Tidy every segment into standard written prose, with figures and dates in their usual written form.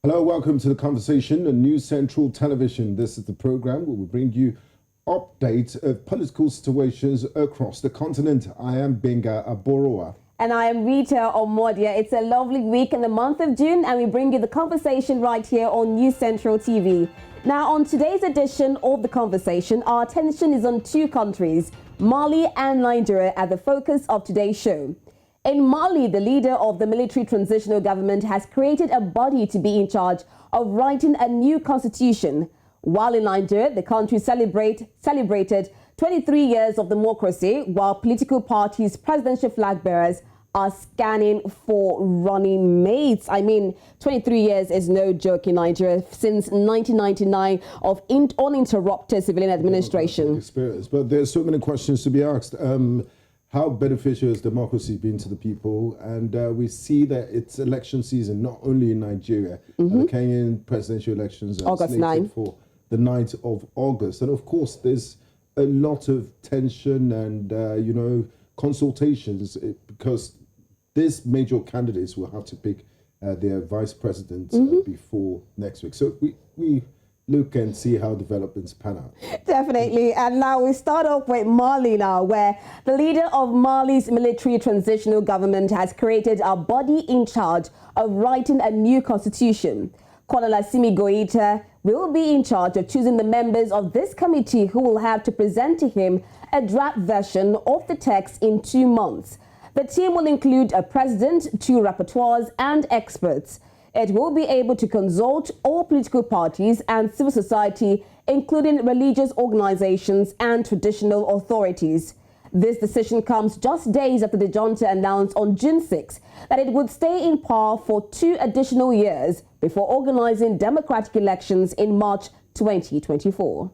Hello, welcome to The Conversation on News Central Television. This is the program where we bring you updates of political situations across the continent. I am Gbenga Aborowa. And I am Rita Omodia. It's a lovely week in the month of June, and we bring you The Conversation right here on News Central TV. Now, on today's edition of The Conversation, our attention is on two countries, Mali and Nigeria, at the focus of today's show. In Mali, the leader of the military transitional government has created a body to be in charge of writing a new constitution. While in Nigeria, the country celebrated 23 years of democracy, while political parties' presidential flag bearers are scanning for running mates. I mean, 23 years is no joke in Nigeria since 1999 of uninterrupted civilian administration. Experience, but there's so many questions to be asked. How beneficial has democracy been to the people? And we see that it's election season, not only in Nigeria. The Kenyan presidential elections are August slated 9. for the 9th of August. And of course, there's a lot of tension and, consultations because these major candidates will have to pick their vice president before next week. So we look and see how developments pan out. Definitely. And now we start off with Mali now, where the leader of Mali's military transitional government has created a body in charge of writing a new constitution. Colonel Assimi Goïta will be in charge of choosing the members of this committee who will have to present to him a draft version of the text in 2 months. The team will include a president, 2 rapporteurs, and experts. It will be able to consult all political parties and civil society, including religious organizations and traditional authorities. This decision comes just days after the Junta announced on June 6 that it would stay in power for 2 additional years before organizing democratic elections in March 2024.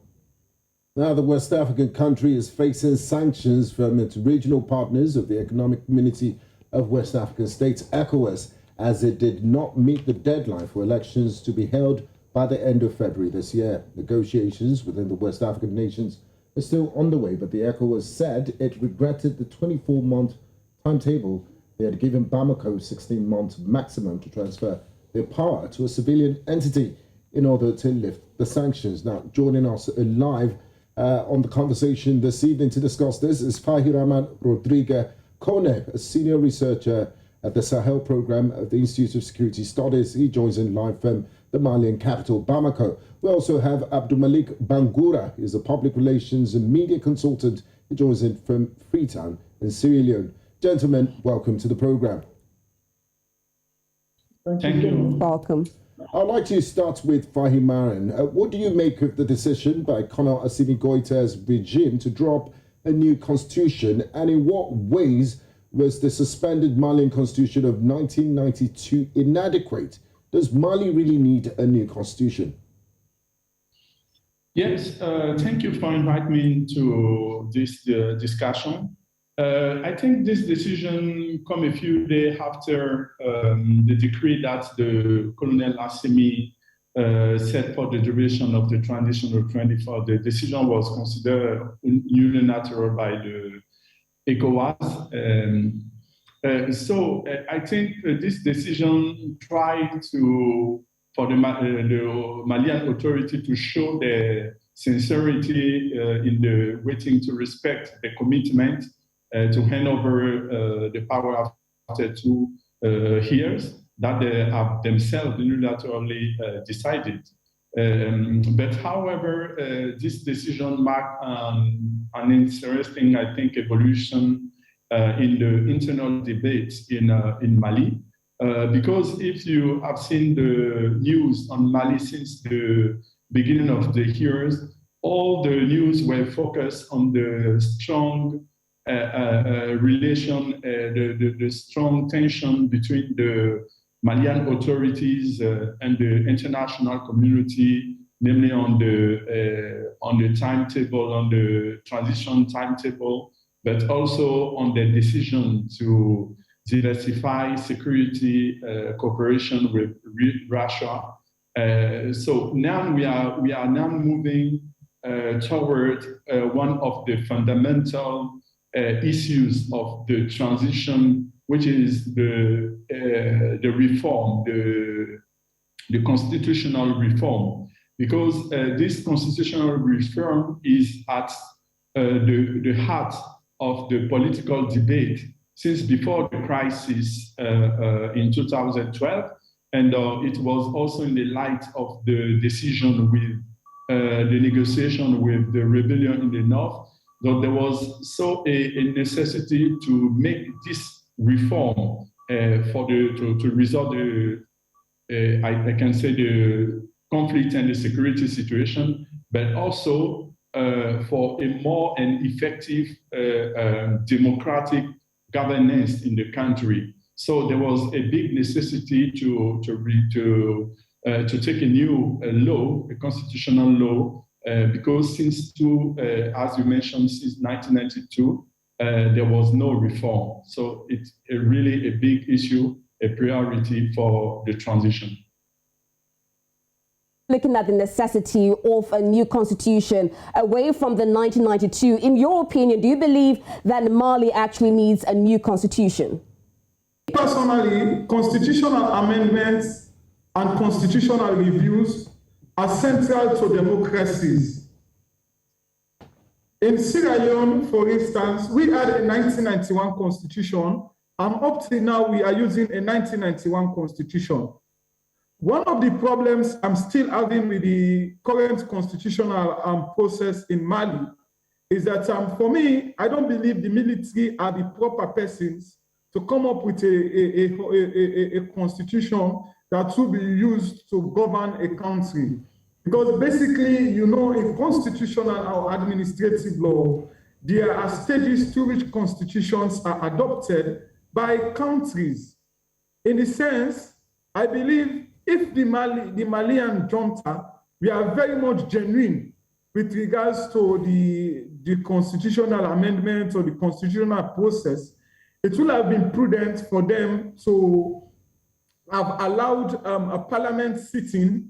Now, the West African country is facing sanctions from its regional partners of the Economic Community of West African States, ECOWAS, as it did not meet the deadline for elections to be held by the end of February this year. Negotiations within the West African nations are still underway, but the ECOWAS said it regretted the 24-month timetable they had given Bamako 16-month maximum to transfer their power to a civilian entity in order to lift the sanctions. Now, joining us live on The Conversation this evening to discuss this is Fahiraman Rodrigue Koné, a senior researcher at the Sahel program of the Institute of Security Studies. He joins in live from the Malian capital, Bamako. We also have Malik Bangura. He's a public relations and media consultant. He joins in from Freetown in Sierra Leone. Gentlemen, welcome to the program. Thank you. Welcome. I'd like to start with Fahiraman. What do you make of the decision by Colonel Assimi Goïta's regime to drop a new constitution, and in what ways was the suspended Malian constitution of 1992 inadequate? Does Mali really need a new constitution? Yes, thank you for inviting me to this discussion. I think this decision come a few days after the decree that the Colonel Assimi set for the duration of the transitional 24. The decision was considered unilateral by the ECOWAS. So I think this decision tried for the Malian authority to show their sincerity in the waiting to respect the commitment to hand over the power after 2 years that they have themselves unilaterally decided. But however, this decision marked an interesting, I think, evolution in the internal debates in Mali. Because if you have seen the news on Mali since the beginning of the years, all the news were focused on the strong relation, the strong tension between the Malian authorities and the international community, namely on the timetable, on the transition timetable, but also on the decision to diversify security cooperation with Russia. So now we are now moving toward one of the fundamental issues of the transition, which is the reform, the constitutional reform, because this constitutional reform is at the heart of the political debate since before the crisis in 2012. And it was also in the light of the decision with the negotiation with the rebellion in the north, that there was a necessity to make this reform to resolve I can say the conflict and the security situation, but also for a more and effective democratic governance in the country. So there was a big necessity to take a new law, a constitutional law, because since as you mentioned, since 1992, there was no reform. So it's really a big issue, a priority for the transition. Looking at the necessity of a new constitution away from the 1992, in your opinion, do you believe that Mali actually needs a new constitution? Personally, constitutional amendments and constitutional reviews are central to democracies. In Sierra Leone, for instance, we had a 1991 constitution, and up till now we are using a 1991 constitution. One of the problems I'm still having with the current constitutional process in Mali is that for me, I don't believe the military are the proper persons to come up with a constitution that will be used to govern a country. Because basically, you know, in constitutional or administrative law, there are stages through which constitutions are adopted by countries. In a sense, I believe if the Malian Junta, we are very much genuine with regards to the constitutional amendment or the constitutional process, it will have been prudent for them to have allowed a parliament sitting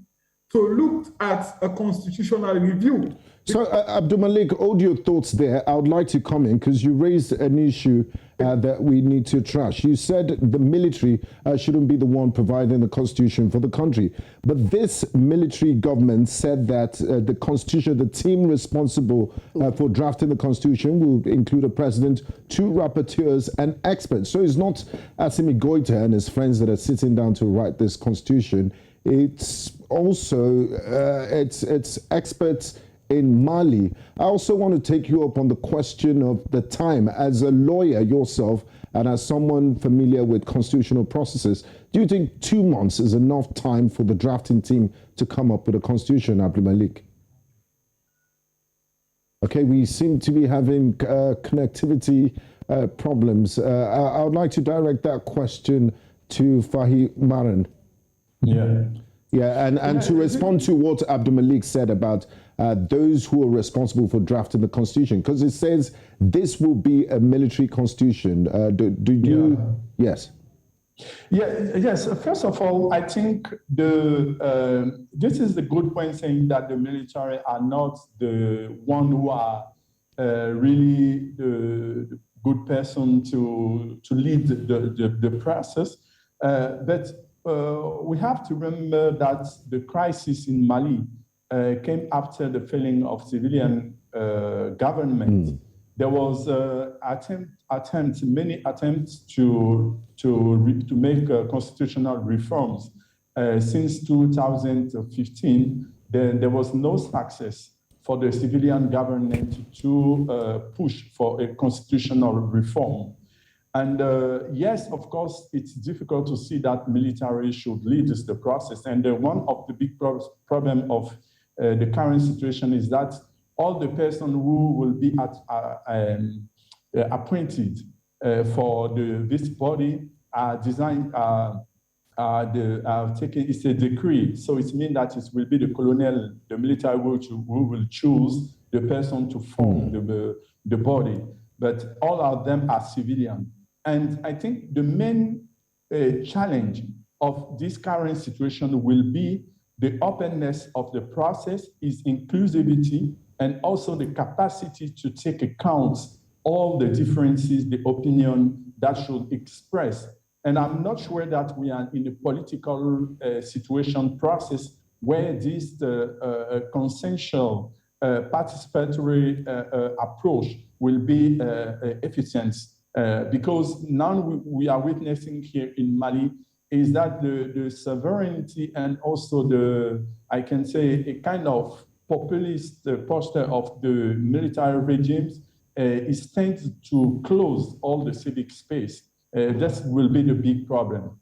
to look at a constitutional review. So, Abdul Malik, hold your thoughts there. I would like to come in because you raised an issue that we need to trash. You said the military shouldn't be the one providing the constitution for the country. But this military government said that the constitution, the team responsible for drafting the constitution will include a president, 2 rapporteurs, and experts. So it's not Assimi Goïta and his friends that are sitting down to write this constitution. It's also it's experts in Mali. I also want to take you up on the question of the time. As a lawyer yourself and as someone familiar with constitutional processes, do you think 2 months is enough time for the drafting team to come up with a constitution, Abdul Malik? Okay, we seem to be having connectivity problems. I would like to direct that question to Fahiraman. Yeah, and to respond to what Abdul Malik said about those who are responsible for drafting the constitution, because it says this will be a military constitution. Do you? Yes. Yes. First of all, I think this is the good point, saying that the military are not the one who are really the good person to lead the process, but we have to remember that the crisis in Mali came after the failing of civilian government. There was many attempts to make constitutional reforms. Since 2015, there was no success for the civilian government to push for a constitutional reform. And yes, of course, it's difficult to see that military should lead the process. And one of the big problem of the current situation is that all the person who will be appointed for this body are designed, taken. It's a decree, so it means that it will be the colonel, the military who will choose the person to form the body. But all of them are civilian. And I think the main challenge of this current situation will be the openness of the process, is inclusivity, and also the capacity to take account all the differences, the opinion that should express And I'm not sure that we are in a political situation process where this consensual participatory approach will be efficient. Because now we are witnessing here in Mali is that the sovereignty and also I can say, a kind of populist posture of the military regimes is tends to close all the civic space. That will be the big problem.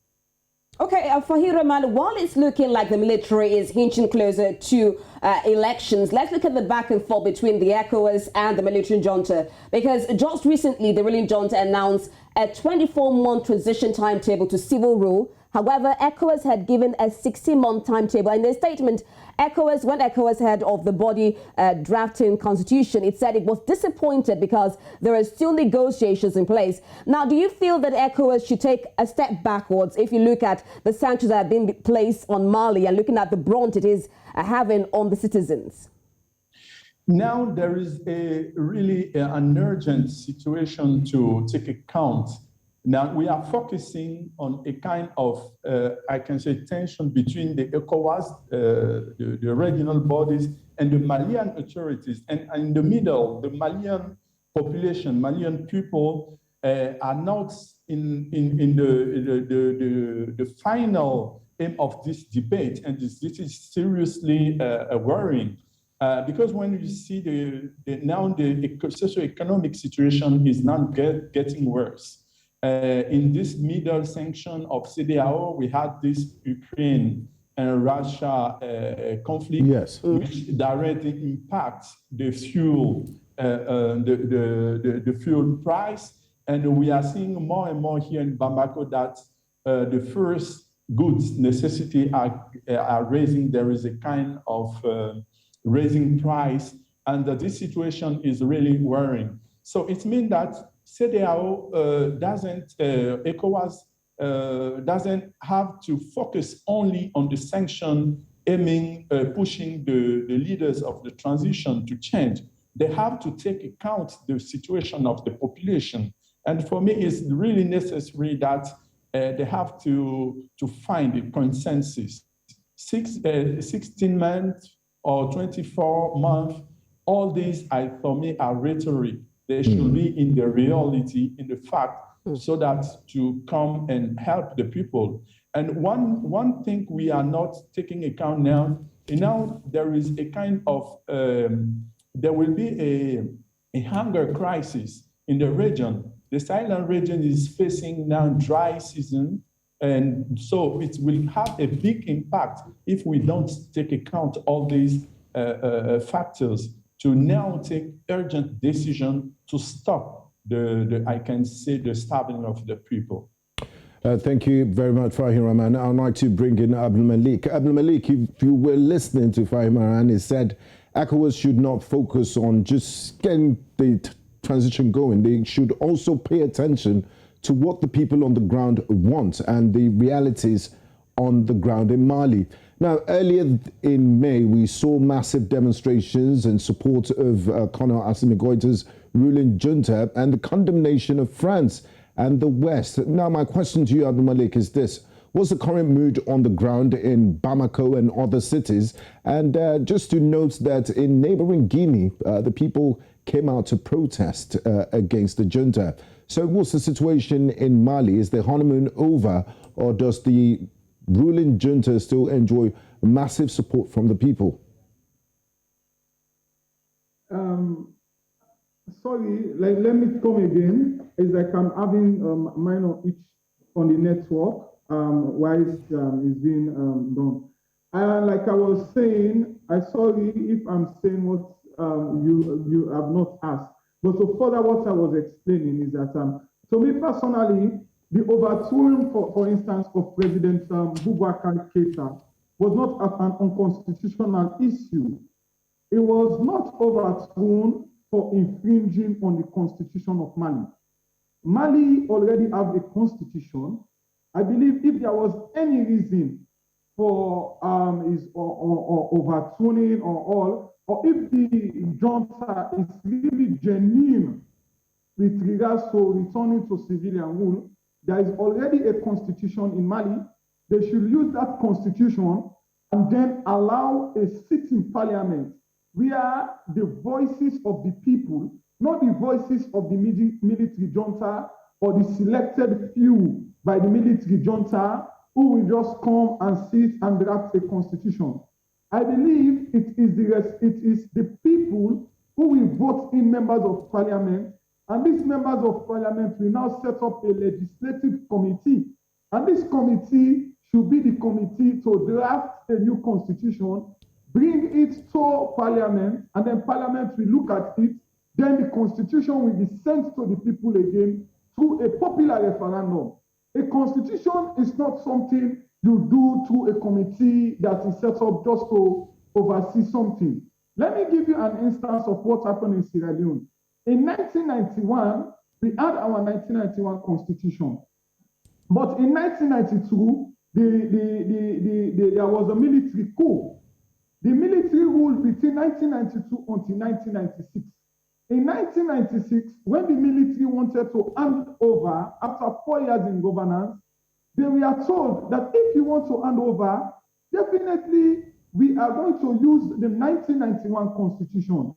Okay, Fahiraman, while it's looking like the military is inching closer to elections, let's look at the back and forth between the ECOWAS and the military junta. Because just recently, the ruling junta announced a 24-month transition timetable to civil rule. However, ECOWAS had given a 60-month timetable. In their statement, when ECOWAS head of the body drafting constitution, it said it was disappointed because there are still negotiations in place. Now, do you feel that ECOWAS should take a step backwards if you look at the sanctions that have been placed on Mali and looking at the brunt it is having on the citizens? Now there is an urgent situation to take account. Now we are focusing on a kind of, I can say, tension between the ECOWAS, the regional bodies, and the Malian authorities. And in the middle, the Malian population, Malian people are not in the final aim of this debate. And this is seriously worrying. Because when you see the socio-economic situation is now getting worse. In this middle sanction of CDAO, we had this Ukraine and Russia conflict, yes, which directly impacts the fuel, the fuel price. And we are seeing more and more here in Bamako that the first goods necessity are raising. There is a kind of raising price, and this situation is really worrying. So it means that CDAO ECOWAS doesn't have to focus only on the sanction aiming, pushing the leaders of the transition to change. They have to take account the situation of the population. And for me, it's really necessary that they have to find a consensus. 16 months or 24 months, all these, for me, are rhetoric. They should be in the reality, in the fact, so that to come and help the people. And one thing we are not taking account now there is a kind of, there will be a hunger crisis in the region. The Sahel region is facing now dry season, and so it will have a big impact if we don't take account all these factors to now take urgent decision to stop I can say, the starving of the people. Thank you very much, Fahiraman. I'd like to bring in Abdul Malik. Abdul Malik, if you were listening to Fahiraman, he said ECOWAS should not focus on just getting the transition going. They should also pay attention to what the people on the ground want and the realities on the ground in Mali. Now, earlier in May, we saw massive demonstrations in support of Colonel Assimi Goïta's ruling junta and the condemnation of France and the West. Now, my question to you, Abdul Malik, is this. What's the current mood on the ground in Bamako and other cities? And just to note that in neighboring Guinea, the people came out to protest against the junta. So what's the situation in Mali? Is the honeymoon over, or does the ruling junta still enjoy massive support from the people? Sorry, let me come again. It's like I'm having minor itch on the network while it's being done. Like I was saying, I'm sorry if I'm saying what you have not asked. But so further, what I was explaining is that to me personally, the overthrowing, for instance, of President Boubacar Keïta was not an unconstitutional issue. It was not overthrown for infringing on the constitution of Mali. Mali already have a constitution. I believe if there was any reason for overturning or if the junta is really genuine with regards to returning to civilian rule, there is already a constitution in Mali. They should use that constitution and then allow a sitting parliament where the voices of the people, not the voices of the military junta or the selected few by the military junta who will just come and sit and draft a constitution. I believe it is the people who will vote in members of parliament, and these members of parliament will now set up a legislative committee, and this committee should be the committee to draft a new constitution, bring it to parliament, and then parliament will look at it. Then the constitution will be sent to the people again through a popular referendum. A constitution is not something you do through a committee that is set up just to oversee something. Let me give you an instance of what happened in Sierra Leone. In 1991, we had our 1991 constitution. But in 1992, there was a military coup. The military ruled between 1992 until 1996. In 1996, when the military wanted to hand over, after 4 years in governance, they were told that if you want to hand over, definitely we are going to use the 1991 constitution.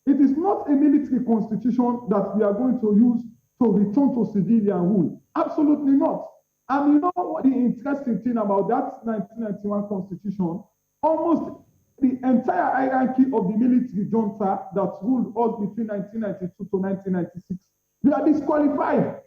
It is not a military constitution that we are going to use to return to civilian rule. Absolutely not. And you know what the interesting thing about that 1991 constitution? Almost the entire hierarchy of the military junta that ruled us between 1992 to 1996, we are disqualified.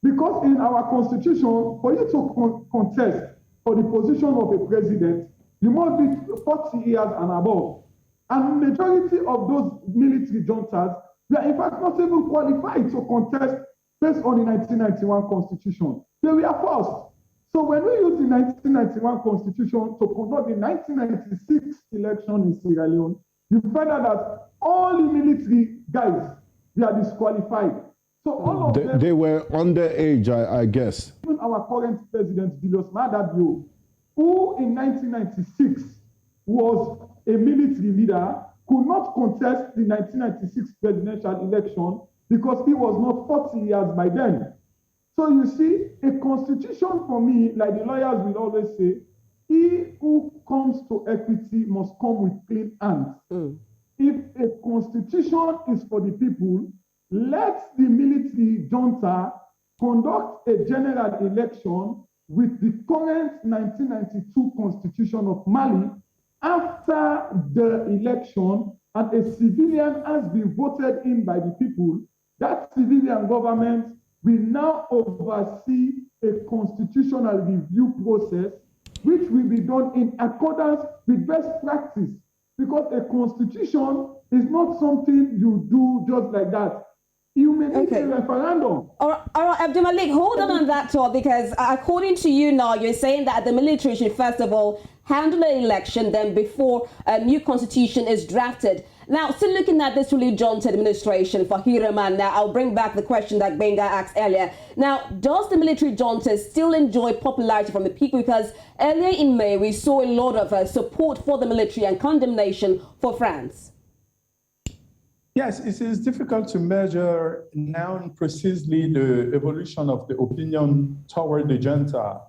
Because in our constitution, for you to contest for the position of a president, you must be 40 years and above. And the majority of those military juntas, we are in fact not even qualified to contest based on the 1991 constitution. They were forced. So when we use the 1991 constitution to conduct the 1996 election in Sierra Leone, you find out that all the military guys, they are disqualified. So all of them, they were underage, I guess. Even our current president, Julius Madabio, who in 1996 was a military leader, could not contest the 1996 presidential election because he was not 40 years by then. So you see, a constitution for me, like the lawyers will always say, he who comes to equity must come with clean hands. If a constitution is for the people, let the military junta conduct a general election with the current 1992 constitution of Mali after the election, and a civilian has been voted in by the people. That civilian government will now oversee a constitutional review process, which will be done in accordance with best practice. Because a constitution is not something you do just like that. You may need a referendum. All right, Abdul Malik, hold on that thought, because according to you now, you're saying that the military should first of all handle an election, then before a new constitution is drafted. Now, still looking at this really Junta administration for Fahiraman, now I'll bring back the question that Gbenga asked earlier. Now, does the military junta still enjoy popularity from the people? Because earlier in May, we saw a lot of support for the military and condemnation for France. Yes, it is difficult to measure now precisely the evolution of the opinion toward the junta.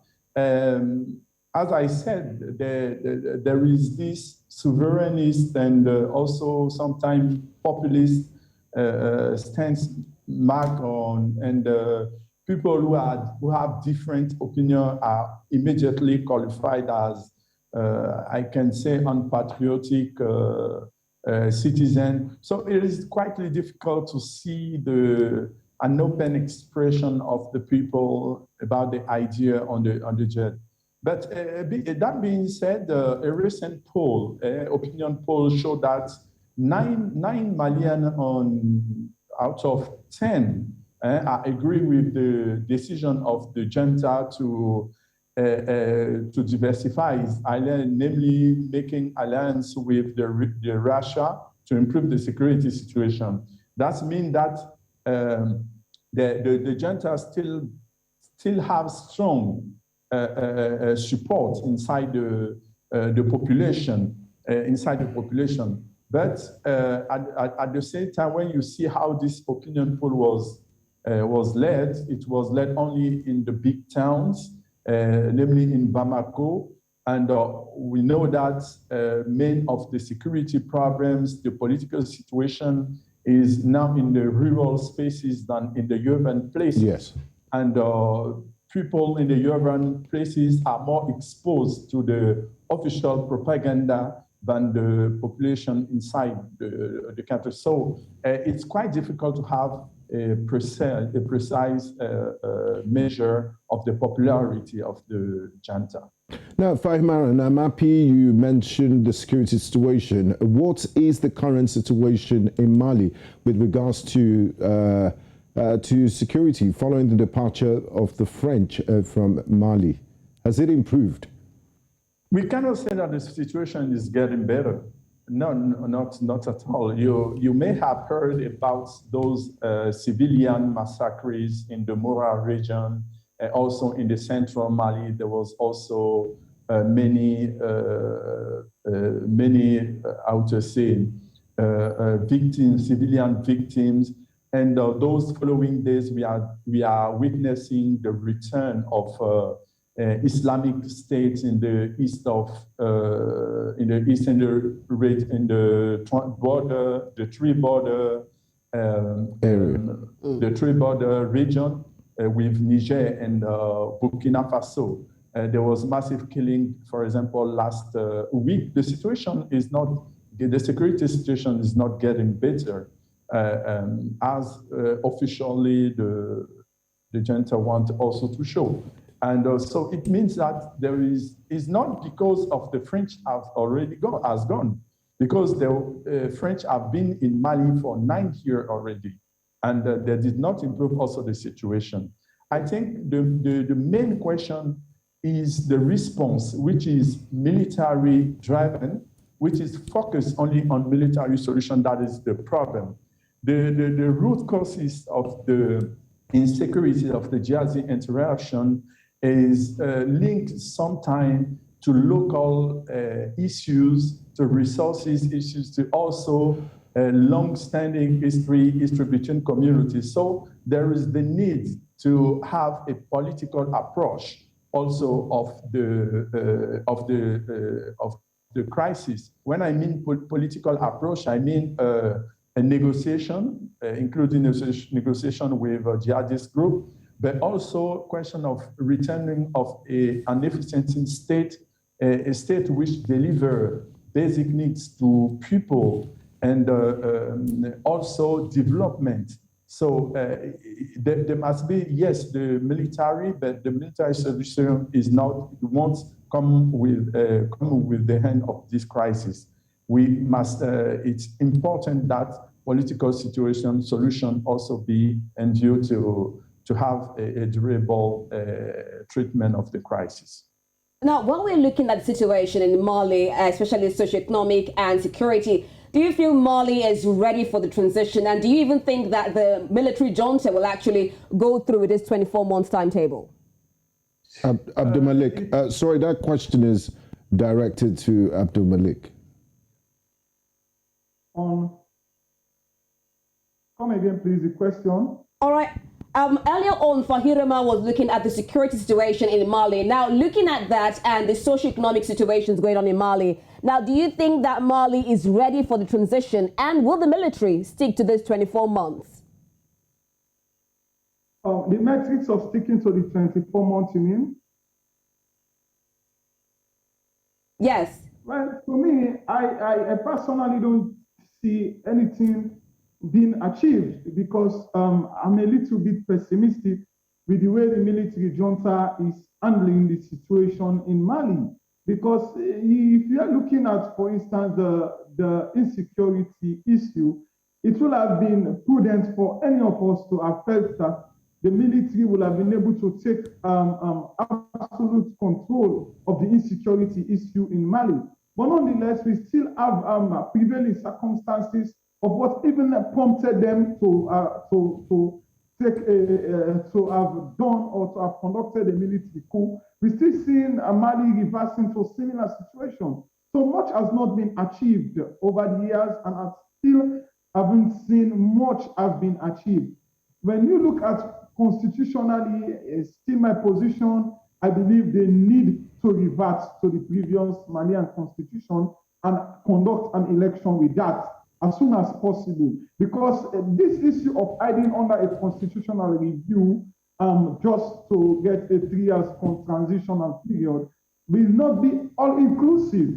As I said, there is this sovereignist and also sometimes populist stance mark on, and people who have different opinion are immediately qualified as, I can say, unpatriotic citizen. So it is quite difficult to see an open expression of the people about the idea on the jet. But that being said, a recent poll, opinion poll, showed that nine Malians out of 10 agree with the decision of the junta to diversify its island, namely making alliance with the Russia to improve the security situation. That means that the junta still have strong support inside the population, But at the same time, when you see how this opinion poll was was led, it was led only in the big towns, namely in Bamako. And we know that many of the security problems, the political situation is now in the rural spaces than in the urban places. Yes. And people in the urban places are more exposed to the official propaganda than the population inside the country. So it's quite difficult to have a precise measure of the popularity of the junta. Now, Fahiraman, I'm happy you mentioned the security situation. What is the current situation in Mali with regards to security following the departure of the French from Mali? Has it improved? We cannot say that the situation is getting better. No, not at all. You may have heard about those civilian massacres in the Mora region, also in the central Mali. There was also many, victims, civilian victims. And those following days, we are witnessing the return of Islamic states in the east of in the eastern in the border, the three border the three border region with Niger and Burkina Faso. There was massive killing, for example, last week. The situation is not, the security situation is not getting better, as officially the junta want also to show. And so it means that there is not because of the French have already gone, because the French have been in Mali for 9 years already, and they did not improve also the situation. I think the main question is the response, which is military driven, which is focused only on military solution. That is the problem. The root causes of the insecurity of the jihadi interaction is linked sometimes to local issues, to resources issues, to also long-standing history between communities. So there is the need to have a political approach also of the crisis. When I mean political approach, I mean a negotiation, including negotiation with a jihadist group, but also question of returning of an efficient state, a state which delivers basic needs to people, and also development. So there must be, yes, the military, but the military solution is not, won't come with the hand of this crisis. We must, it's important that political solution also be endured to have a durable treatment of the crisis. Now, when we're looking at the situation in Mali, especially socioeconomic and security, do you feel Mali is ready for the transition? And do you even think that the military junta will actually go through with this 24-month timetable? Abdul Malik, sorry, that question is directed to Abdul Malik. Come again, please, the question. All right. Earlier on, Fahiraman was looking at the security situation in Mali. Now, looking at that and the socioeconomic situations going on in Mali, now, do you think that Mali is ready for the transition, and will the military stick to this 24 months? The metrics of sticking to the 24 months, you mean? Yes. Well, for me, I personally don't see anything being achieved, because I'm a little bit pessimistic with the way the military junta is handling the situation in Mali. Because if you are looking at, for instance, the insecurity issue, it will have been prudent for any of us to have felt that the military will have been able to take absolute control of the insecurity issue in Mali. But nonetheless, we still have prevailing circumstances of what even prompted them to have done or to have conducted a military coup. We're still seeing Mali reversing to a similar situation. So much has not been achieved over the years, and I still haven't seen much have been achieved. when you look at constitutionally, still my position, I believe they need to revert to the previous Malian constitution and conduct an election with that as soon as possible. Because this issue of hiding under a constitutional review just to get a 3 years transitional period will not be all-inclusive.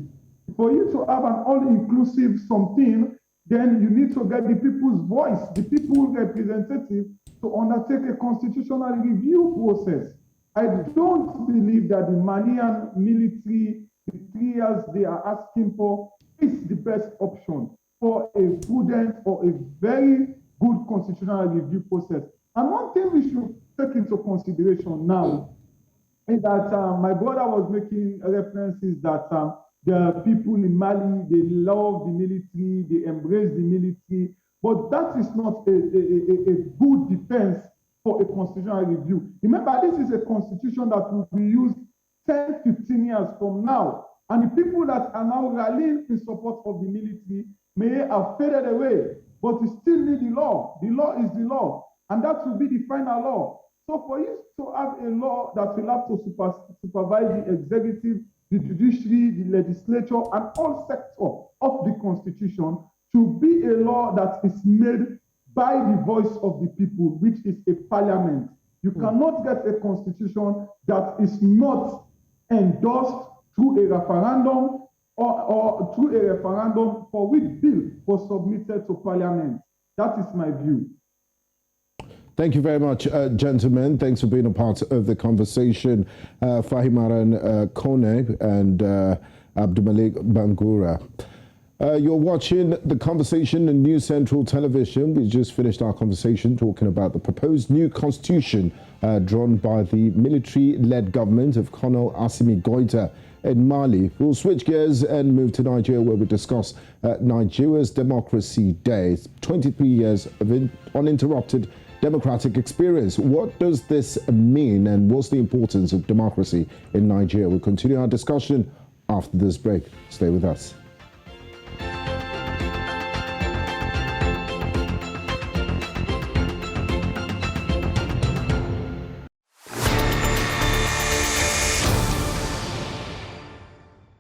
For you to have an all-inclusive something, then you need to get the people's voice, the people's representative, to undertake a constitutional review process. I don't believe that the Malian military, the 3 years they are asking for, is the best option for a prudent or a very good constitutional review process. And one thing we should take into consideration now is that my brother was making references that the people in Mali, they love the military, they embrace the military, but that is not a good defense for a constitutional review. Remember, this is a constitution that will be used 10, 15 years from now. And the people that are now rallying in support of the military may have faded away, but we still need the law. The law is the law, and that will be the final law. So for you to have a law that will have to supervise the executive, the judiciary, the legislature, and all sectors of the constitution, to be a law that is made by the voice of the people, which is a parliament. You cannot get a constitution that is not endorsed through a referendum or through a referendum for which bill was submitted to parliament. That is my view. Thank you very much, gentlemen. Thanks for being a part of the conversation. Fahiraman Koné and Abdul Malik Bangura. You're watching The Conversation on News Central Television. We just finished our conversation talking about the proposed new constitution drawn by the military-led government of Colonel Assimi Goïta in Mali. We'll switch gears and move to Nigeria, where we discuss Nigeria's Democracy Day. 23 years of uninterrupted democratic experience. What does this mean, and what's the importance of democracy in Nigeria? We'll continue our discussion after this break. Stay with us.